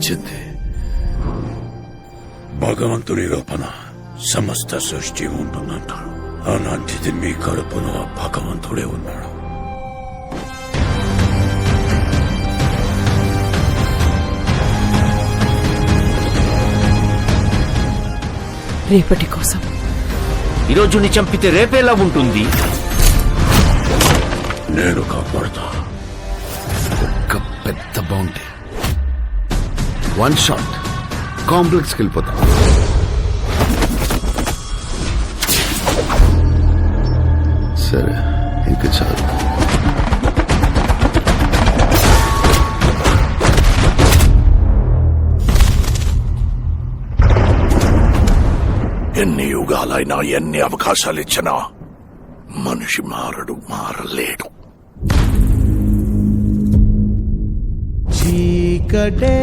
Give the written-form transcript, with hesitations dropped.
వచ్చింది. భగవంతుని రూపణ సమస్త సృష్టి ఉంటుందంటారు. అలాంటిది మీ కడుపులో ఆ భగవంతుడే ఉన్నాడు. రేపటి కోసం ఈరోజు నీ చంపితే రేపేలా ఉంటుంది? నేను కాపాడుతా. ఒక పెద్ద బౌంటీ, 1 షాట్ కాంప్లెక్స్కి వెళ్ళిపోతా. సరే, ఇంక చాలు. ఎన్ని యుగాలైనా ఎన్ని అవకాశాలిచ్చినా మనిషి మారలేడు. చీకటే